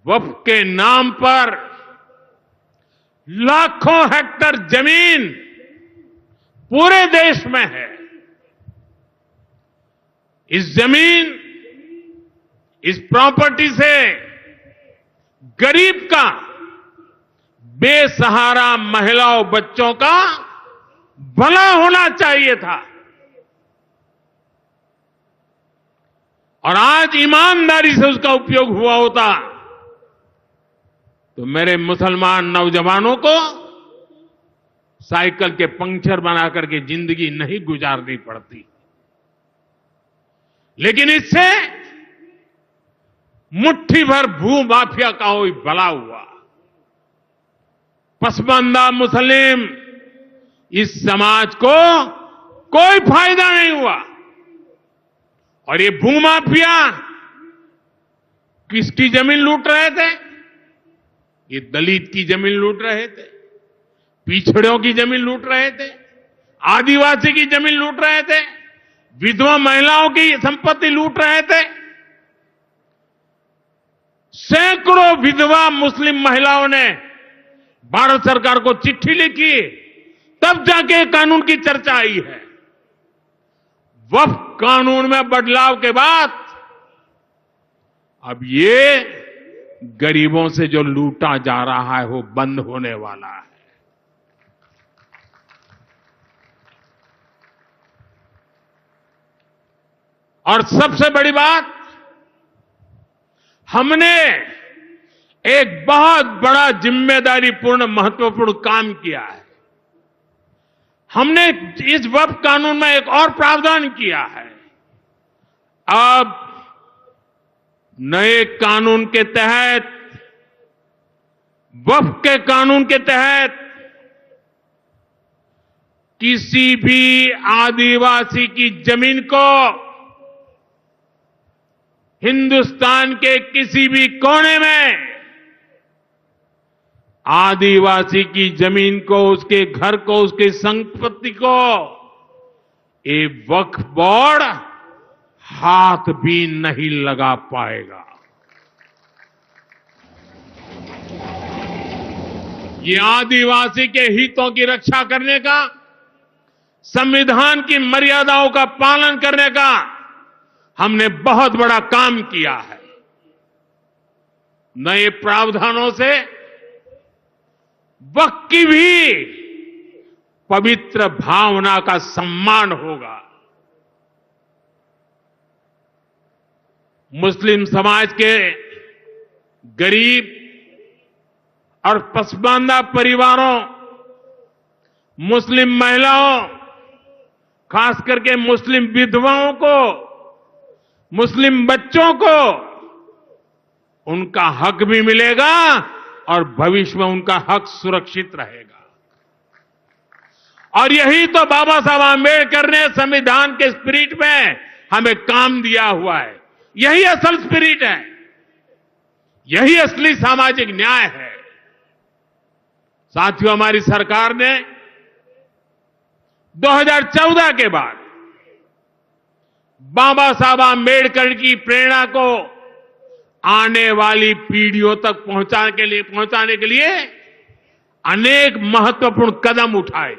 वक्फ के नाम पर लाखों हेक्टर जमीन पूरे देश में है। इस जमीन, इस प्रॉपर्टी से गरीब का, बेसहारा महिलाओं बच्चों का भला होना चाहिए था। और आज ईमानदारी से उसका उपयोग हुआ होता तो मेरे मुसलमान नौजवानों को साइकिल के पंक्चर बनाकर के जिंदगी नहीं गुजारनी पड़ती। लेकिन इससे मुट्ठी भर भू माफिया का कोई भला हुआ। पसमानदा मुस्लिम इस समाज को कोई फायदा नहीं हुआ। और ये भूमाफिया किसकी जमीन लूट रहे थे? ये दलित की जमीन लूट रहे थे, पिछड़ों की जमीन लूट रहे थे, आदिवासी की जमीन लूट रहे थे, विधवा महिलाओं की संपत्ति लूट रहे थे। सैकड़ों विधवा मुस्लिम महिलाओं ने भारत सरकार को चिट्ठी लिखी, तब जाके कानून की चर्चा आई है। वक्फ कानून में बदलाव के बाद अब ये गरीबों से जो लूटा जा रहा है वो बंद होने वाला है। और सबसे बड़ी बात, हमने एक बहुत बड़ा जिम्मेदारीपूर्ण महत्वपूर्ण काम किया है। हमने इस वक्फ कानून में एक और प्रावधान किया है। अब नए कानून के तहत, वक्फ के कानून के तहत किसी भी आदिवासी की जमीन को हिंदुस्तान के किसी भी कोने में आदिवासी की जमीन को, उसके घर को, उसकी संपत्ति को ये वक्फ बोर्ड हाथ भी नहीं लगा पाएगा। ये आदिवासी के हितों की रक्षा करने का, संविधान की मर्यादाओं का पालन करने का हमने बहुत बड़ा काम किया है। नए प्रावधानों से वक्फ की भी पवित्र भावना का सम्मान होगा। मुस्लिम समाज के गरीब और पसमानदा परिवारों, मुस्लिम महिलाओं, खास करके मुस्लिम विधवाओं को, मुस्लिम बच्चों को उनका हक भी मिलेगा और भविष्य में उनका हक सुरक्षित रहेगा। और यही तो बाबा साहब आंबेडकर ने संविधान के स्पिरिट में हमें काम दिया हुआ है। यही असल स्पिरिट है, यही असली सामाजिक न्याय है। साथियों, हमारी सरकार ने 2014 के बाद बाबा साहब आंबेडकर की प्रेरणा को आने वाली पीढ़ियों तक पहुंचाने के लिए अनेक महत्वपूर्ण कदम उठाए।